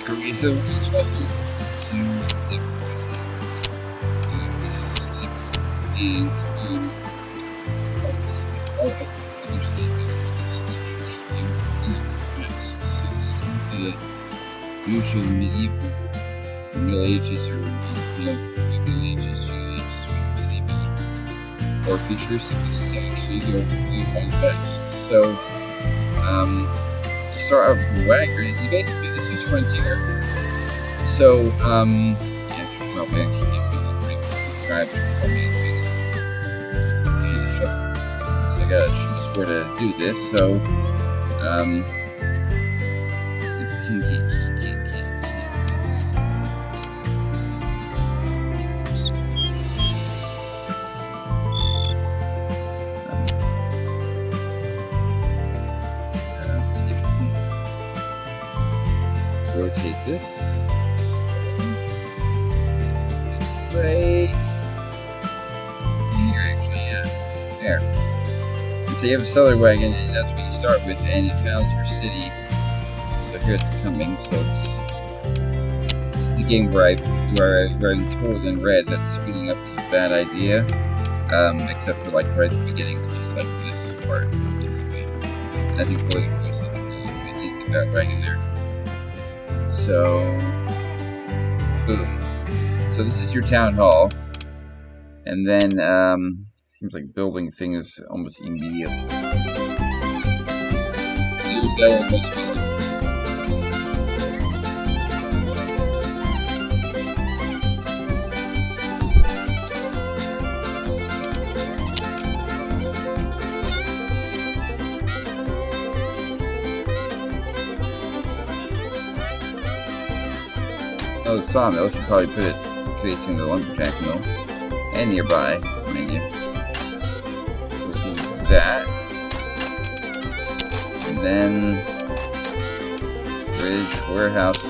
Okay, so it's also to and usual medieval Middle Ages or Middle Ages, or features. This is actually the context. So, to start off with the wagon, basically this is frontier. So, well, we actually describe it for me. So I gotta choose where to do this. So, let's see if we can get. Rotate this way. Here, actually, there. And so you have a cellar wagon, and that's what you start with, and it founds your city. So here it's coming. So this is a game where I'm told in red that speeding up is a bad idea, except for like right at the beginning, which is like this part, basically. And I think really close to that wagon there. So, boom. So this is your town hall, and then seems like building things almost immediately. Oh, the sawmill should probably put it facing the lumberjack mill and nearby, menu. So we'll do that, and then bridge, warehouse.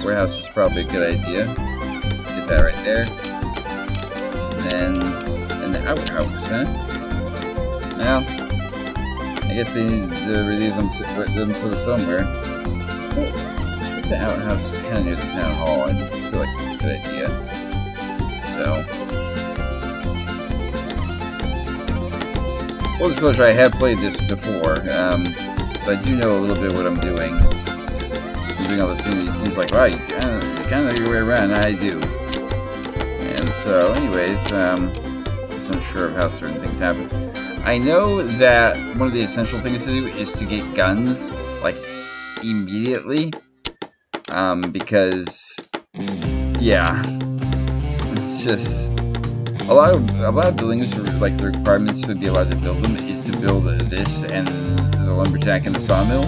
Warehouse is probably a good idea. Get that right there, and the outhouse, huh? Now, I guess they need to relieve them to somewhere. The outhouse is kind of near the town hall. I feel like that's a good idea. So, full disclosure, I have played this before, so I do know a little bit what I'm doing. I'm doing all this thing. It seems like, wow, you kind of know your way around. I do. And so, anyways, just unsure of how certain things happen. I know that one of the essential things to do is to get guns, like, immediately. Because, yeah, it's just a lot of buildings are like the requirements to be allowed to build them is to build this and the lumberjack and the sawmill.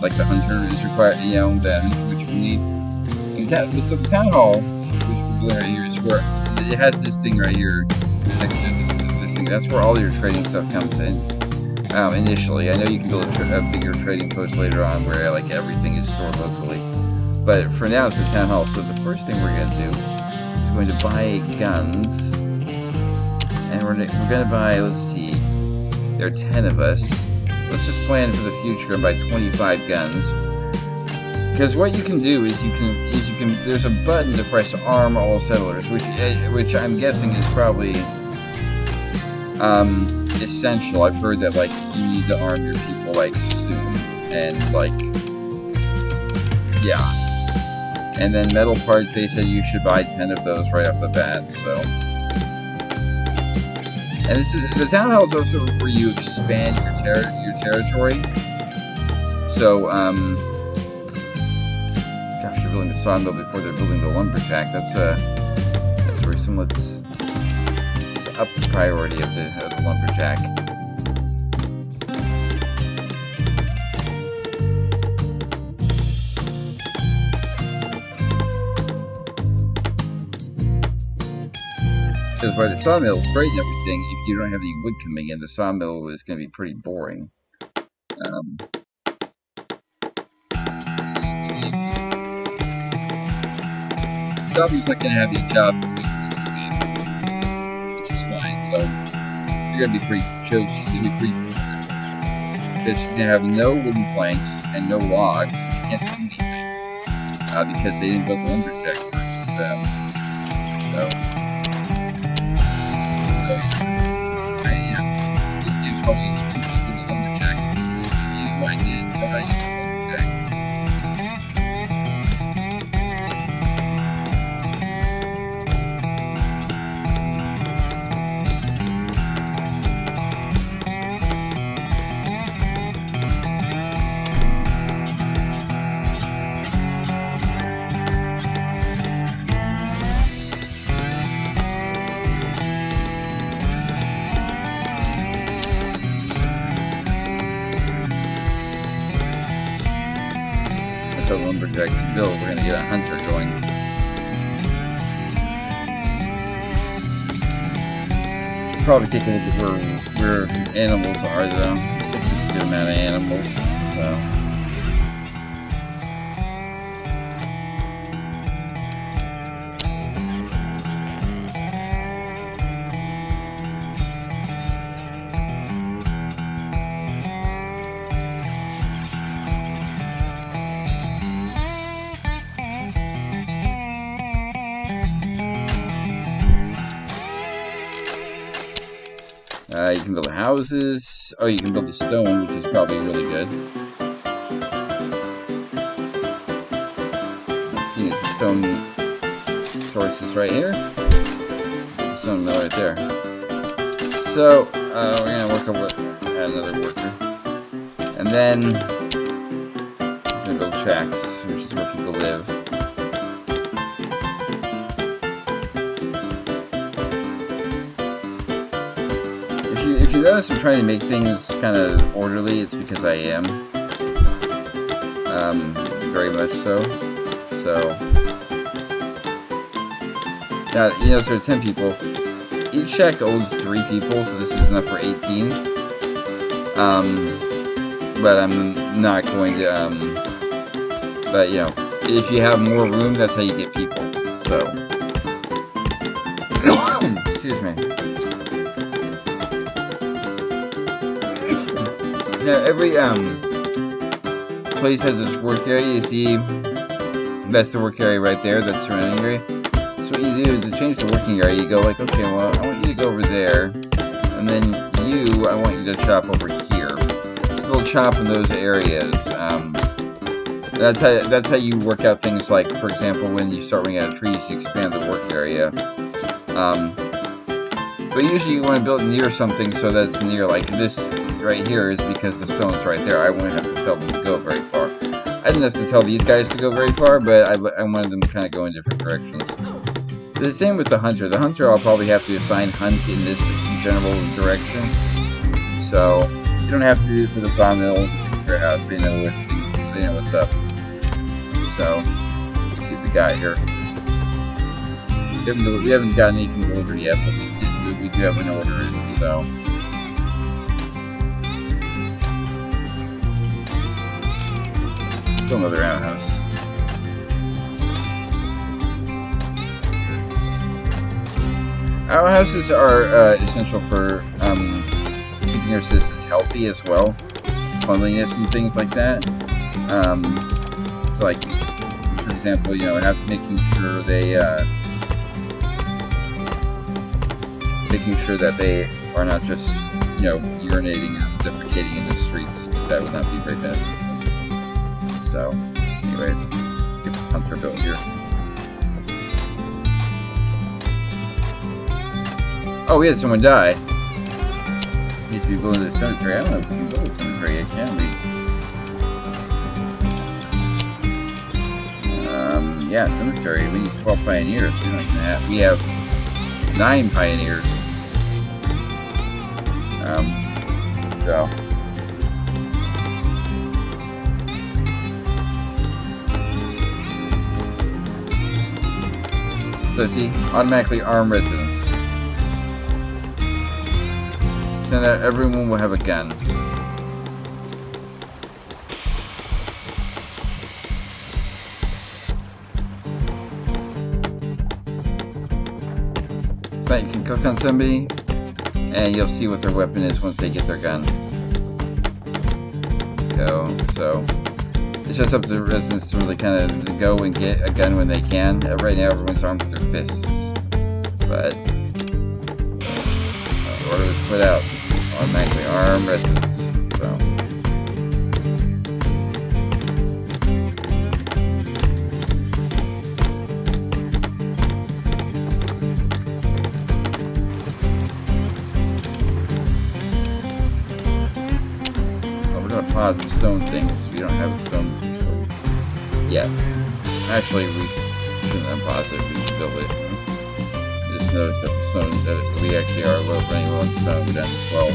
Like the hunter is required, the hunter which we need. And so the town hall, which we're doing right here, is where it has this thing right here next to this thing. That's where all your trading stuff comes in. Initially, I know you can build a bigger trading post later on where like everything is stored locally. But for now, it's the town hall. So the first thing we're going to do is we're going to buy guns. And we're going to buy, let's see, there are 10 of us. Let's just plan for the future and buy 25 guns. Because what you can do is you can there's a button to press arm all settlers, which I'm guessing is probably essential. I've heard that like you need to arm your people like soon. And like, yeah. And then metal parts, they said you should buy 10 of those right off the bat, so. And this is, the town hall is also where you expand your territory. So, gosh, they're building the sawmill before they're building the lumberjack. That's worrisome. Let's up the priority of the lumberjack. Because while the sawmill is great and everything, if you don't have any wood coming in, the sawmill is going to be pretty boring. Sawmill's not going to have any jobs, which is fine. So you're going to be pretty chill. She's going to be pretty because she's going to have no wooden planks and no logs. So you can't do anything. because they didn't build the lumberjack first. This game's probably exclusive to the lumberjack. I did, but I used the lumberjack. The lumberjack to build, we're gonna get a hunter going. Probably take a look at where animals are though. There's a good amount of animals, so. You can build houses. Oh, you can build the stone, which is probably really good. Let's see, it's the stone sources right here. The stone mill right there. So, we're gonna work on another worker. And then, we're gonna build tracks, which is where people live. If you notice I'm trying to make things kind of orderly, it's because I am. Very much so. So, now, you know, so there's 10 people. Each shack holds 3 people, so this is enough for 18. But I'm not going to, but, you know, if you have more room, that's how you get people, so. Excuse me. Now, every place has this work area. You see, that's the work area right there. That's the surrounding area. So what you do is to change the working area. You go like, okay, well, I want you to go over there, and then I want you to chop over here. So they'll chop in those areas. That's how you work out things like, for example, when you start running out of trees, you expand the work area. But usually you want to build near something so that it's near, like this right here is because the stone's right there. I wouldn't have to tell them to go very far. I didn't have to tell these guys to go very far, but I wanted them to kind of go in different directions. The same with the hunter. The hunter I'll probably have to assign hunt in this general direction. So you don't have to do it for the sawmill, your house. They know what's up. So let's see what we got here. We haven't gotten anything delivered yet, but we do have an order in, so. Still another outhouse. Outhouses are essential for keeping your citizens healthy as well, cleanliness and things like that. So, like, for example, you know, making sure that they are not just, you know, urinating or defecating in the streets, because that would not be very beneficial. So, anyways, get the hunter built here. Oh, we had someone die. Needs to be building a cemetery. I don't know if we can build a cemetery yet, can we? Yeah, cemetery. We need 12 pioneers. We don't even have. We have 9 pioneers. So. So see, automatically arm residents. So that everyone will have a gun. So you can cook on somebody, and you'll see what their weapon is once they get their gun. So it's just up to the residents to really kind of go and get a gun when they can. Right now, everyone's armed with their fists, but order was put out. Automatically arm residents. So. Pause the stone thing, because we don't have a stone yet. Actually, we shouldn't unpause it, we can build it. I just noticed that the stone, that we actually are running low on stone down to 12.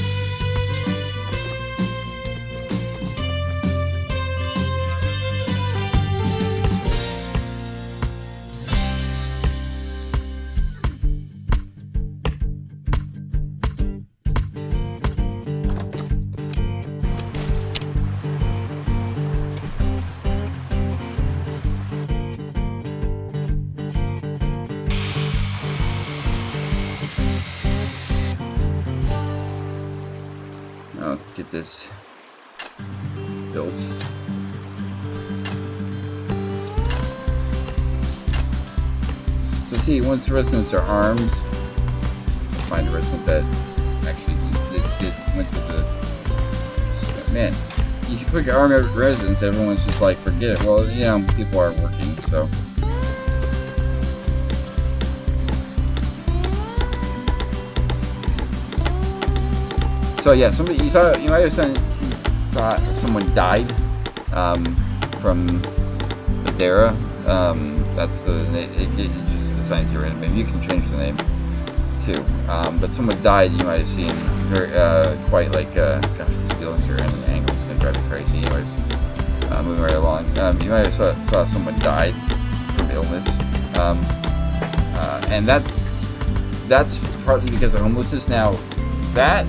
Get this built. So see, once the residents are armed, find a resident that actually went to the... Man, you click arm residents, everyone's just like, forget it. Well, you know, people are working, so... So yeah, you might have saw someone died from Madeira. That's the name. It just assigns your name. You can change the name too. But someone died. You might have seen very quite like gosh, these buildings here and the angle's gonna drive me crazy. Anyways, moving right along. You might have saw someone died from illness, and that's partly because of homelessness. Now that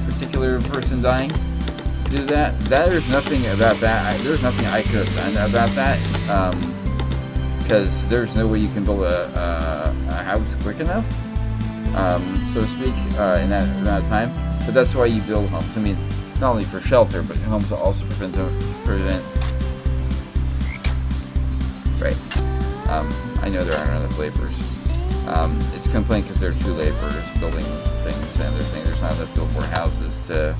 particular person dying due to that, there's nothing about that. There's nothing I could have done about that, because there's no way you can build a house quick enough, so to speak, in that amount of time. But that's why you build homes. I mean, not only for shelter, but homes will also prevent. Right. I know there aren't enough laborers. It's a complaint because there are 2 laborers building things, and they're saying there's not enough to build more houses to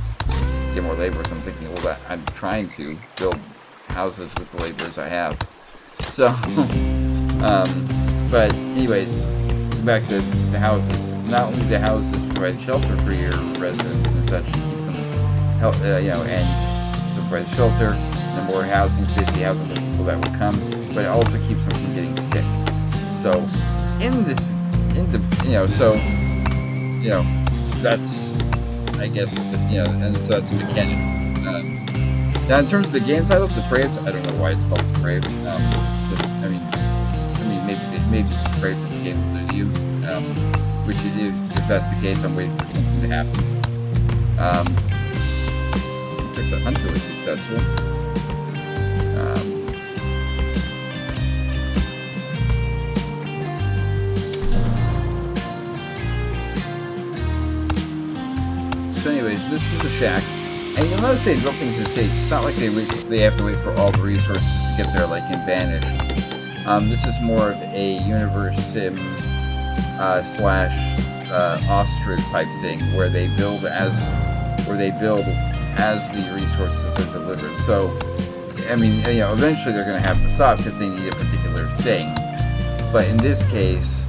get more laborers. I'm thinking, well, I'm trying to build houses with the laborers I have. So, but anyways, back to the houses. Not only do houses provide shelter for your residents and such, keep them, you know, and to provide shelter, the more housing space you have, the more people that will come, but it also keeps them from getting sick. So, that's, I guess, and so that's the mechanic. Now, in terms of the game title, Depraved, I don't know why it's called Depraved. Maybe it's Depraved if the game is new, which it is. If that's the case, I'm waiting for something to happen. Looks like the hunter was successful. So anyways, this is a shack, and you'll notice they built things in stages. It's not like they have to wait for all the resources to get there, like in Banished. This is more of a universe sim / ostrich type thing, where they build as the resources are delivered. So, I mean, eventually they're going to have to stop because they need a particular thing. But in this case,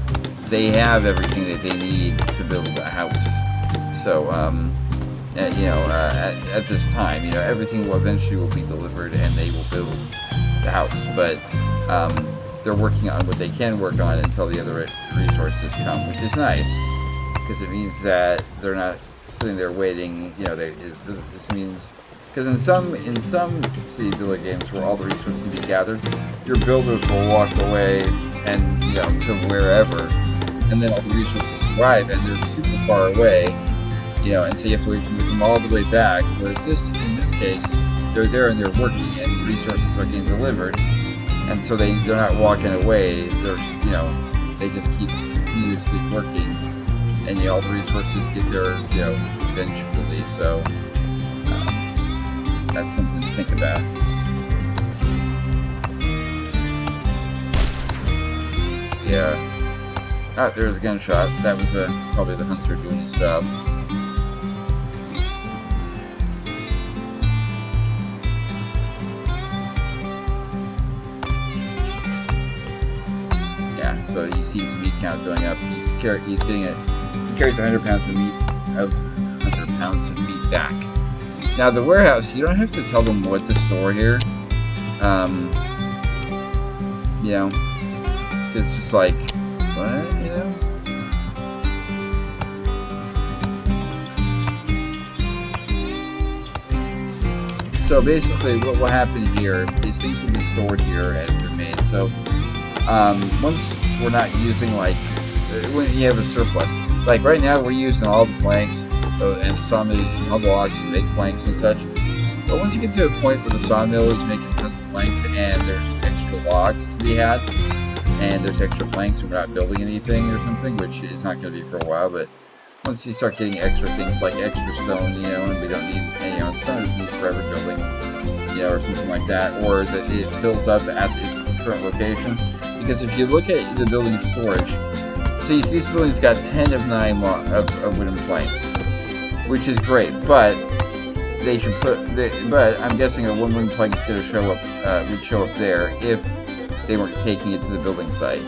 they have everything that they need to build a house. So, at this time, everything will eventually be delivered and they will build the house. But they're working on what they can work on until the other resources come, which is nice because it means that they're not sitting there waiting. This means because in some city builder games where all the resources can be gathered, your builders will walk away and to wherever, and then all the resources arrive and they're super far away. And so you have to wait to move them all the way back. Whereas in this case, they're there and they're working, and the resources are getting delivered, and so they're not walking away. They just keep continuously working, and all the resources get there, eventually. So that's something to think about. Yeah. Ah, there's a gunshot. That was probably the hunter doing his job. Yeah, so you see his meat count going up. He carries 100 pounds of meat, 100 pounds of meat back. Now the warehouse, you don't have to tell them what to store here. You know, it's just like, what, you know? So basically what will happen here is things will be stored here as they're made. So once we're not using, like, when you have a surplus, like right now we're using all the planks and the sawmill using all the logs to make planks and such. But once you get to a point where the sawmill is making tons of planks and there's extra logs to be had, and there's extra planks and we're not building anything or something, which is not going to be for a while, but once you start getting extra things like extra stone, you know, and we don't need, you know, stone is used forever building, you know, or something like that, or that it fills up at its current location. Because if you look at the building storage, so you see this building's got 10 of 9 of wooden planks, which is great, but they should but I'm guessing a one wooden plank is going to show up, would show up there if they weren't taking it to the building site.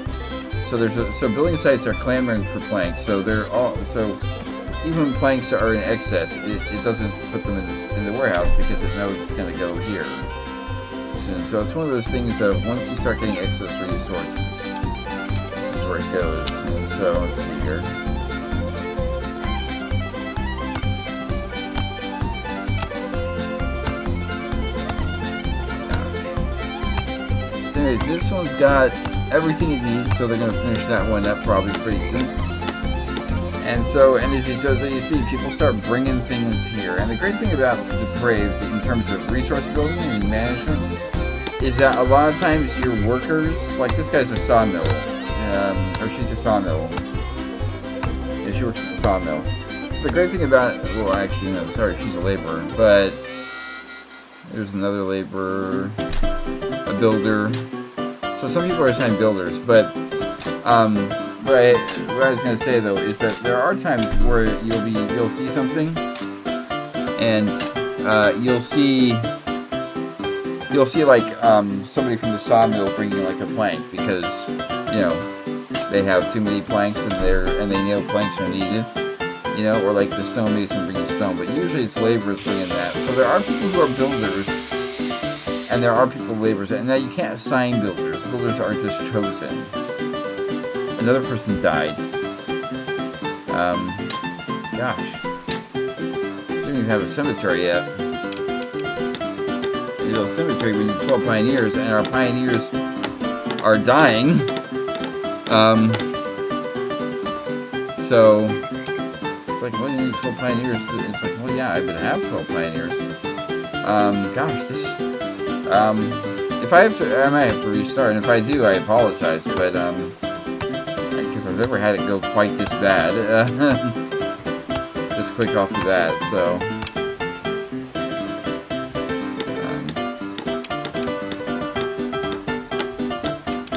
So so building sites are clamoring for planks. So even when planks are in excess, it doesn't put them in the warehouse because it knows it's going to go here. So it's one of those things of once you start getting excess resources, this is where it goes. And so let's see here. Anyways, this one's got everything it needs, so they're going to finish that one up probably pretty soon. And so, and as he says, you see, people start bringing things here. And the great thing about Depraved in terms of resource building and management is that a lot of times your workers, like this guy's a sawmill, or she's a sawmill. Yeah, she works at the sawmill. The great thing about, well, actually, no, sorry, she's a laborer, but there's another laborer, a builder. So some people are assigned builders, but what I was going to say though is that there are times where you'll see something, and you'll see like somebody from the sawmill bringing like a plank because you know they have too many planks and they know planks are needed, you know, or like the stonemason bringing stone. But usually it's laborers bringing that. So there are people who are builders. And there are people laborers, and now you can't assign builders. Builders aren't just chosen. Another person died. Gosh. We don't even have a cemetery yet. You know, cemetery, we need 12 pioneers, and our pioneers are dying. So, it's like, well, you need 12 pioneers. It's like, well, yeah, I would have 12 pioneers. Gosh, this... if I have to, I might have to restart, and if I do, I apologize, but, because I've never had it go quite this bad, this quick off the bat, so,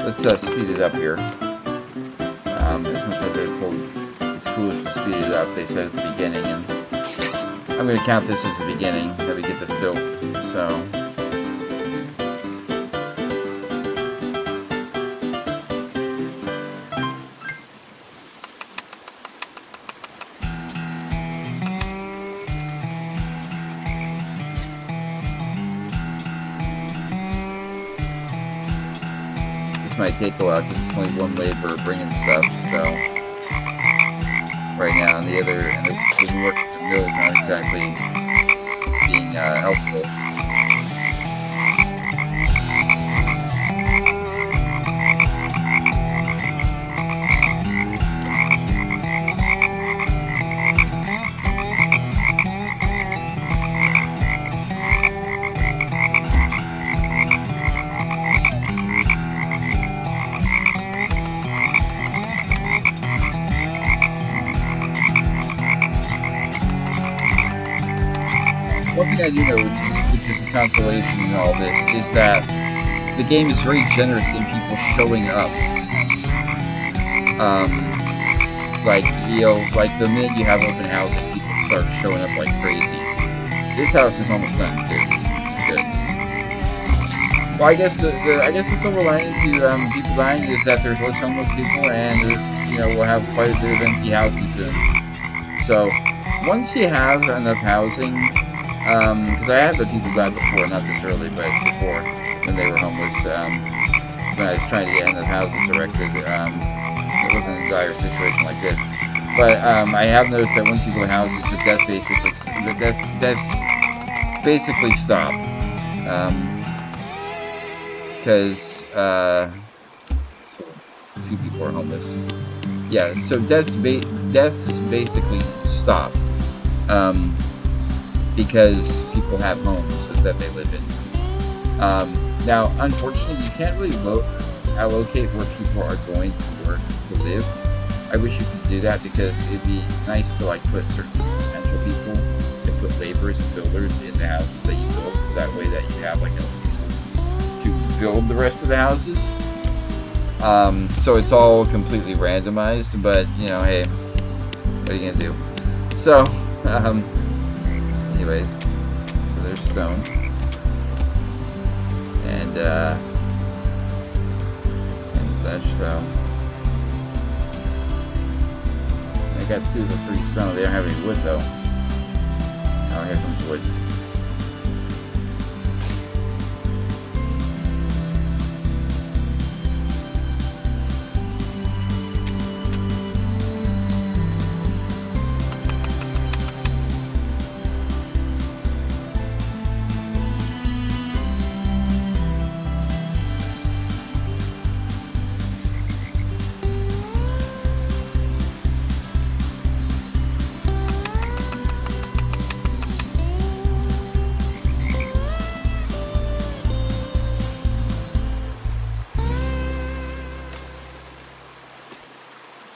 let's, speed it up here. As much as I was told it's foolish to speed it up, they said at the beginning, and I'm going to count this as the beginning, that we get this built, so... Might take a while because it's only one laborer bringing stuff, so right now, and the work in the mill is not exactly being helpful. One thing I do know, which is a consolation in all this, is that the game is very generous in people showing up. Like, like the minute you have open houses, people start showing up like crazy. This house is almost done too. Good. Well, I guess the silver lining to people dying is that there's less homeless people, and we'll have quite a bit of empty housing soon. So once you have enough housing, because I had the people die before, not this early, but before when they were homeless. When I was trying to get enough houses erected, it wasn't a dire situation like this. But I have noticed that once you go to houses, the deaths basically stop. Because two people are homeless. Yeah, so deaths basically stop. Because people have homes that they live in. Now, unfortunately, you can't really allocate where people are going to work to live. I wish you could do that, because it'd be nice to like put certain essential people and put laborers and builders in the houses that you build, so that way that you have like to build the rest of the houses. So it's all completely randomized, but hey, what are you gonna do? So, anyways, so there's stone. And such, so I got 2 of the 3 stone. They don't have any wood though. Oh, here comes wood.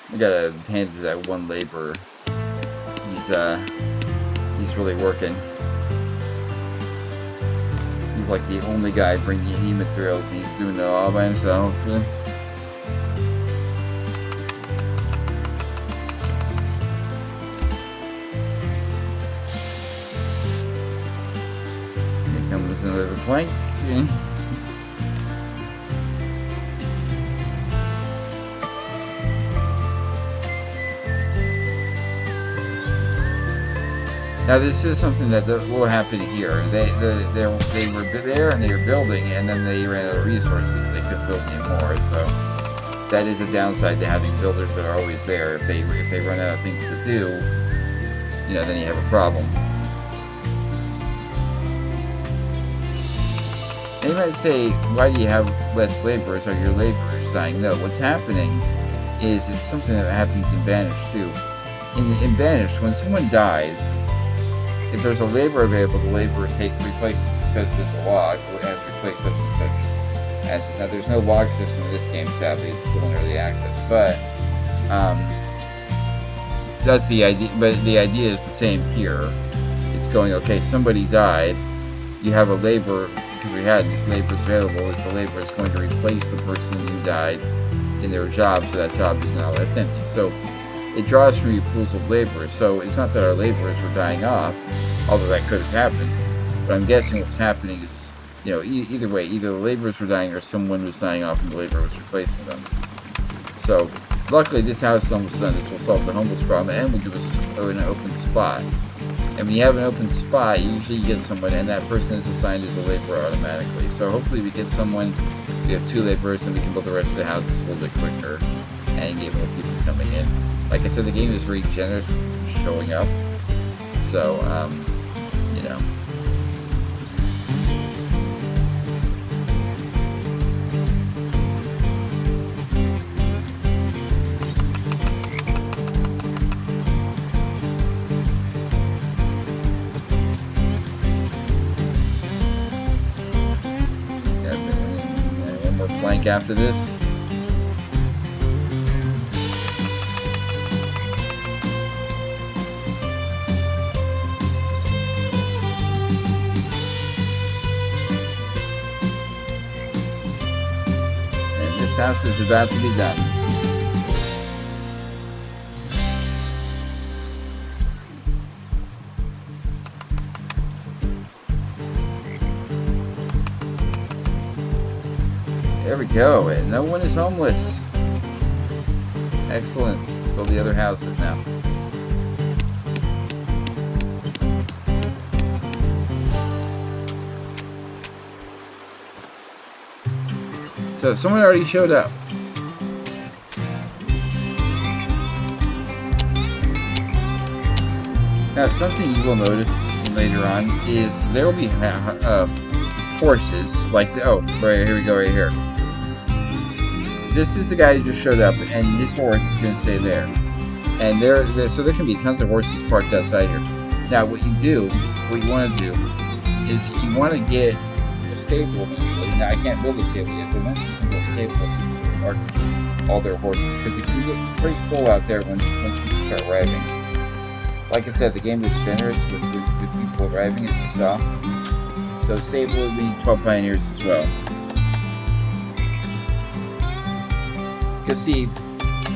I gotta hand it to that one laborer. He's really working. He's like the only guy bringing any materials, and he's doing it all by himself. Here comes another plank. Now this is something that will happen here. They were there and they were building, and then they ran out of resources. They couldn't build anymore. So that is a downside to having builders that are always there. If they run out of things to do, then you have a problem. And you might say, why do you have less laborers? Are your laborers dying? No, what's happening is it's something that happens in Banished too. In Banished, when someone dies, if there's a laborer available, the laborer replaces such as a log, and replace such and such. Now, there's no log system in this game, sadly. It's still in early access, but that's the idea. But the idea is the same here. It's going, okay, somebody died. You have a laborer, because we had laborers available. If the laborer is going to replace the person who died in their job, so that job is now left empty. So it draws from your pools of laborers. So it's not that our laborers were dying off, although that could have happened. But I'm guessing what's happening is, either way, either the laborers were dying or someone was dying off and the laborer was replacing them. So luckily this house is almost done. This will solve the homeless problem and will give us an open spot. And when you have an open spot, usually you get someone, and that person is assigned as a laborer automatically. So hopefully we get someone, we have 2 laborers, and we can build the rest of the houses a little bit quicker and get more people coming in. Like I said, the game is very generous showing up. So, one more plank after this. House is about to be done. There we go, and no one is homeless. Excellent. Build the other houses now. So someone already showed up. Now something you will notice later on is there will be horses, like, oh, right, here we go, right here. This is the guy who just showed up, and his horse is going to stay there. And so there can be tons of horses parked outside here. Now, what you want to do, is you want to get a stable eventually. Now, I can't build a stable yet, but once you can build a stable, park all their horses, because it can get pretty full out there once people start arriving. Like I said, the game is generous with people arriving, as you saw. So stable would be 12 pioneers as well. Because see,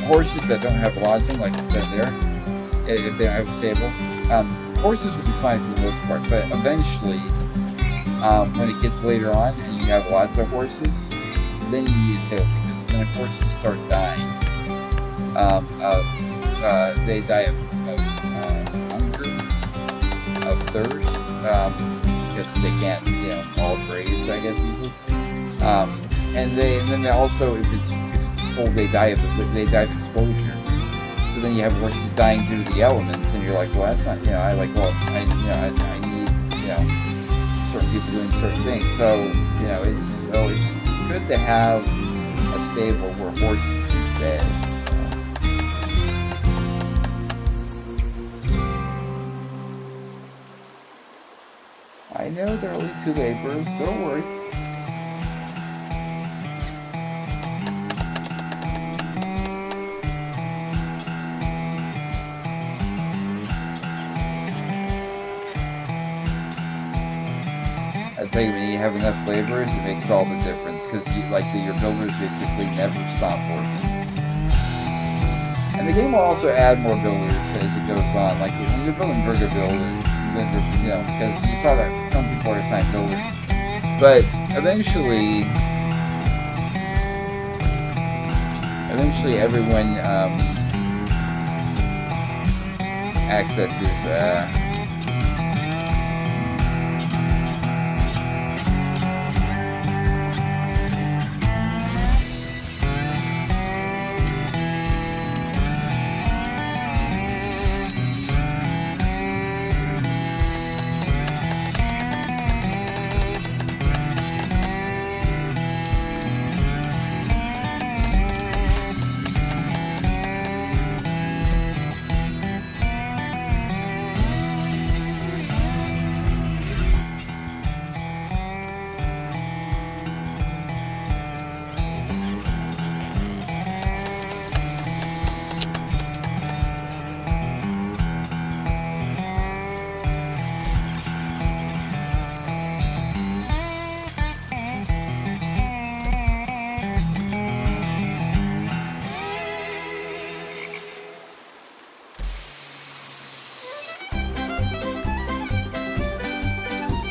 horses that don't have lodging, like it said there, if they don't have a stable, horses would be fine for the most part, but eventually, when it gets later on and you have lots of horses, then you need a stable, because when horses start dying, they die of hunger, of thirst, because they can't, all graze, I guess, usually. And then they also, if it's full, they die of exposure. So then you have horses dying due to the elements, and you're like, well, that's not, I need, certain people doing certain things. So, it's good to have a stable where horses can stay. I know there are only 2 laborers, don't worry. I tell you, when you have enough laborers, it makes all the difference, because your builders basically never stop working. And the game will also add more builders as it goes on. Like when you're building bigger buildings, then because you saw that some people are assigned builders, but eventually everyone accesses.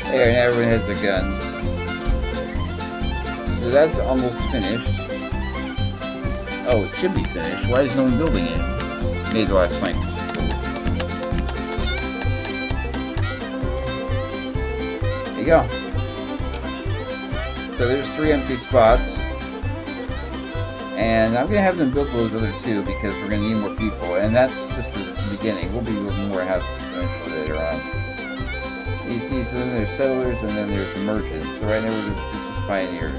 There, and everyone has their guns. So that's almost finished. Oh, it should be finished. Why is no one building it? Maybe the last plank was built. There you go. So there's 3 empty spots. And I'm going to have them build those other 2 because we're going to need more people. And that's just the beginning. We'll be building more houses eventually later on. You see, so then there's settlers and then there's the merchants. So right now we're just pioneers.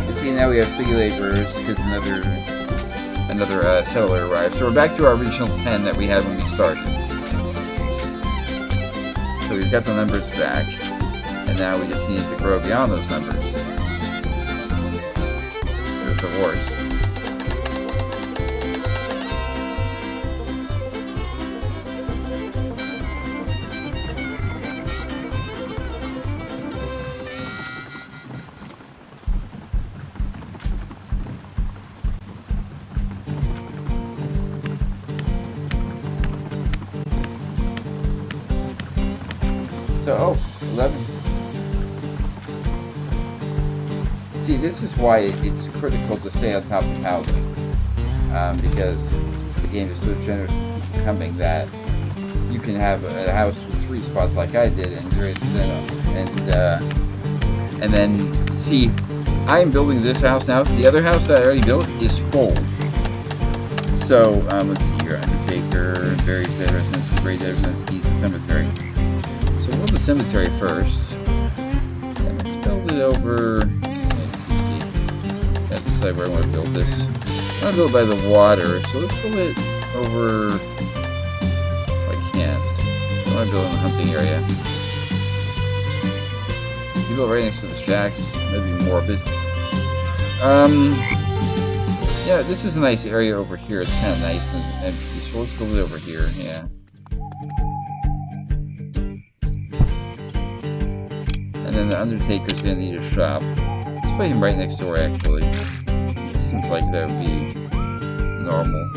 You see, now we have 3 laborers because another settler arrived. So we're back to our original 10 that we had when we started. So we've got the numbers back. And now we just need to grow beyond those numbers. There's the horse. So, oh, 11. See, this is why it's critical to stay on top of housing. Because the game is so generous to keep coming that you can have a house with 3 spots like I did, and then see, I'm building this house now. The other house that I already built is full. So let's see here: Undertaker, various dead residents, great dead residents, keys, the cemetery. So we'll build the cemetery first, and let's build it over. Let's decide where I want to build this. I want to build it by the water, so let's build it over. I can't. I want to build in the hunting area. You build right next to the shacks. That'd be morbid. Yeah, this is a nice area over here. It's kind of nice and empty. So let's build it over here. Yeah. And then the Undertaker's gonna need a shop. Let's put him right next door. Actually, it seems like that would be normal.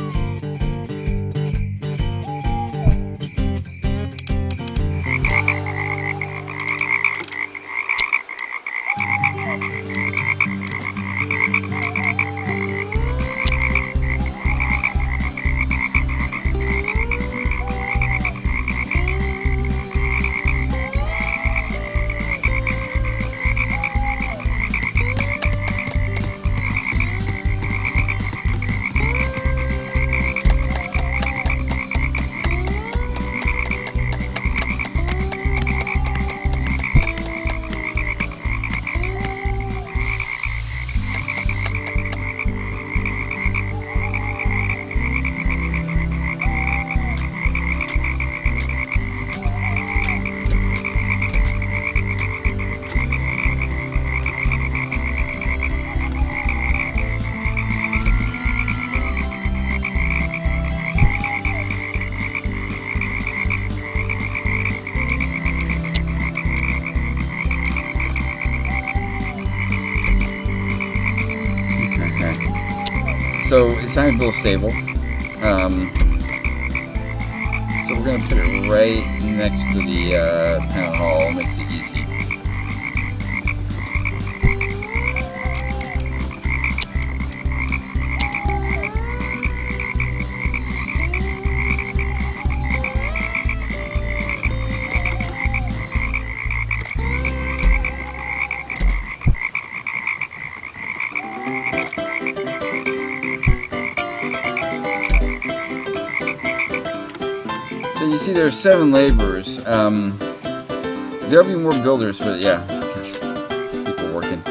So it's time to build a stable. So we're going to put it right next to the town hall. Makes it easy. So you see there's 7 laborers. There'll be more builders, but yeah, people working.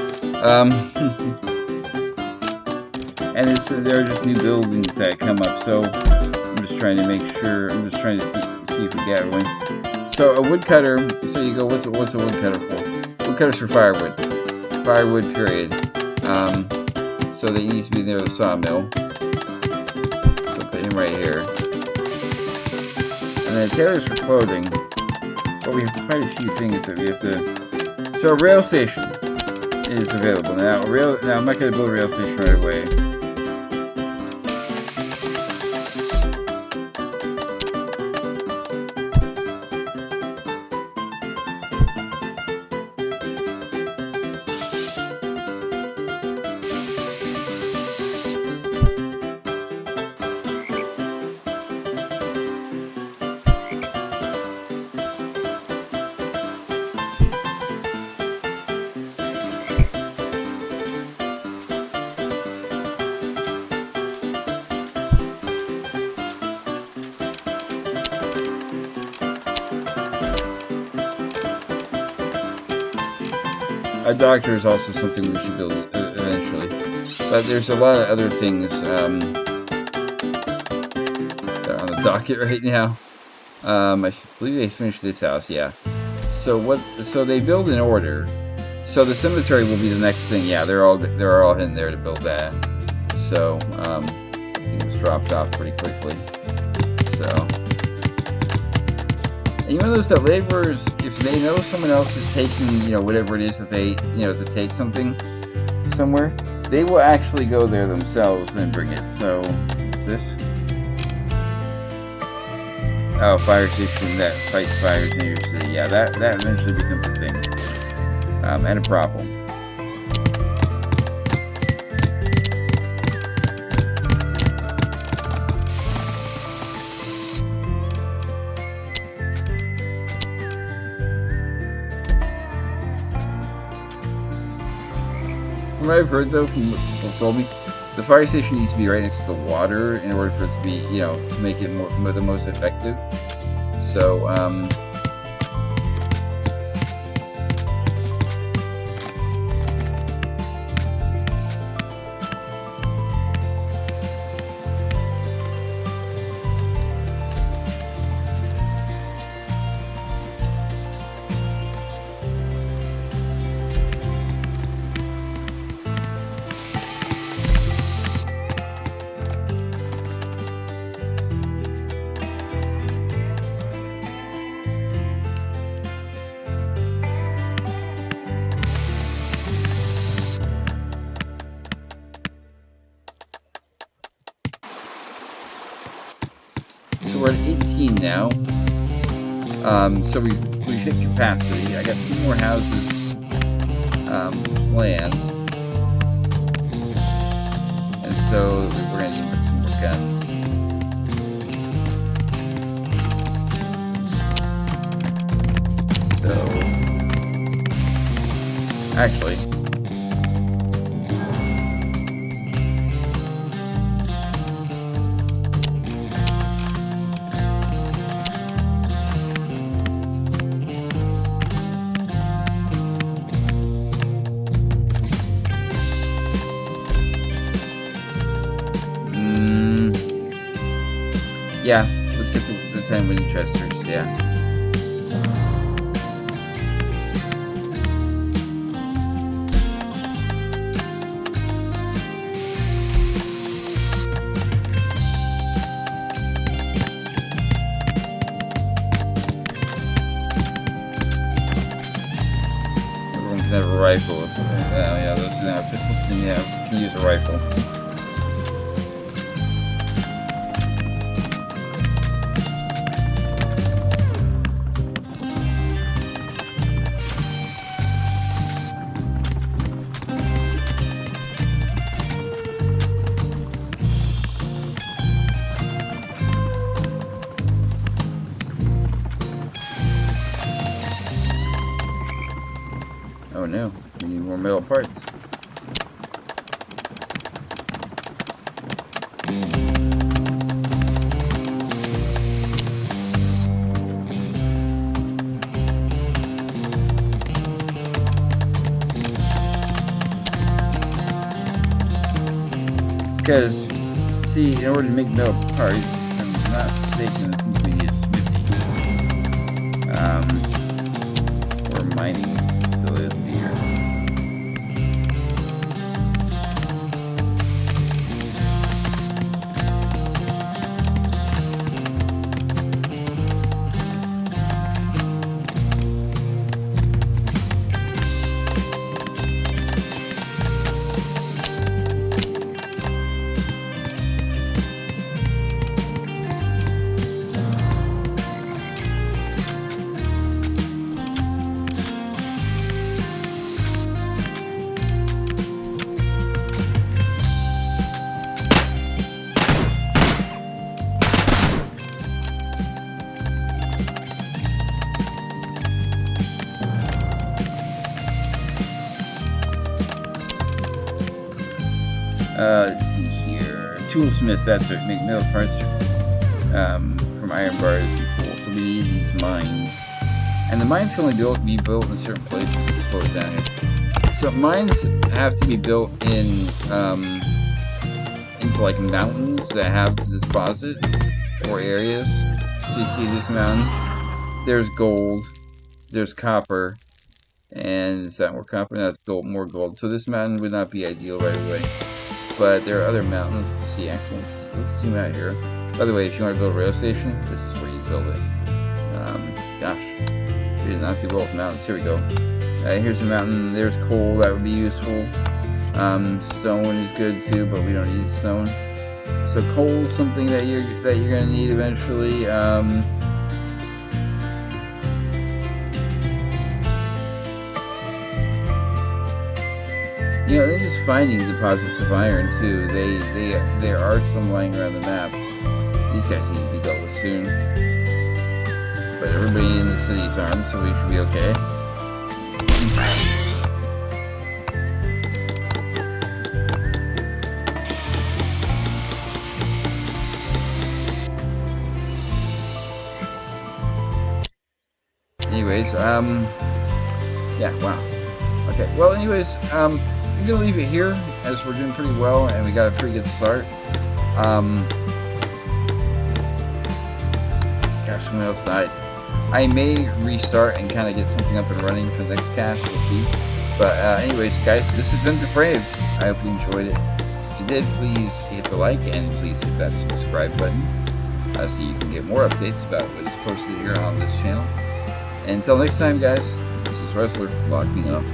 And there are just new buildings that come up, so I'm just trying to make sure, I'm just trying to see if we get everyone. So a woodcutter, so you go, what's a woodcutter for? Woodcutter's for firewood. Firewood, period. So they need to be near the sawmill. So put him right here. And then tailors for clothing. But we have quite a few things that we have to... So a rail station is available. Now I'm not going to build a rail station right away. A doctor is also something we should build eventually. But there's a lot of other things that are on the docket right now. I believe they finished this house, yeah. So they build in order. So the cemetery will be the next thing. Yeah, they're all in there to build that. So it was dropped off pretty quickly. So. And you notice that laborers, if they know someone else is taking, whatever it is that they, to take something somewhere, they will actually go there themselves and bring it. So, what's this? Oh, fire station that fights fires in your city. Yeah, that eventually becomes a thing. And a problem. From what I've heard, though, from what people told me, the fire station needs to be right next to the water in order for it to be, you know, to make it the most effective. So, so we're at 18 now. So we've hit capacity. I got 2 more houses planned, and so we're gonna need some more guns. So actually. Yeah, let's get the 10 Winchesters, yeah. Everyone can have a rifle. Yeah, those who have pistols can use a rifle. Oh no, we need more metal parts. Because, see, in order to make metal parts, if I'm not mistaken, it seems we need a smithy. Or mining. So let's see here. Let's see here. Toolsmith, that's it. Make metal parts from iron bars and coal. So we need these mines. And the mines can only be built in certain places. Let's slow it down here. So mines have to be built in into like mountains that have the deposit or areas. So you see this mountain. There's gold. There's copper. And is that more copper? That's gold, more gold. So this mountain would not be ideal right away. But there are other mountains. Let's see, actually, let's zoom out here. By the way, if you want to build a rail station, this is where you build it. Gosh, we did not do well with mountains. Here we go. Here's a mountain. There's coal. That would be useful. Stone is good too, but we don't need stone. So coal is something that you're gonna need eventually. You know, they're just finding deposits of iron too. There are some lying around the map. These guys need to be dealt with soon. But everybody in the city's armed, so we should be okay. Anyways, yeah, wow. Okay, well, anyways, I'm gonna leave it here as we're doing pretty well and we got a pretty good start. Gosh, someone else died. I may restart and kind of get something up and running for the next cast, we'll see. But anyways, guys, this has been Depraved. I hope you enjoyed it. If you did, please hit the like and please hit that subscribe button so you can get more updates about what is posted here on this channel. And until next time, guys, this is Rezler, locking up.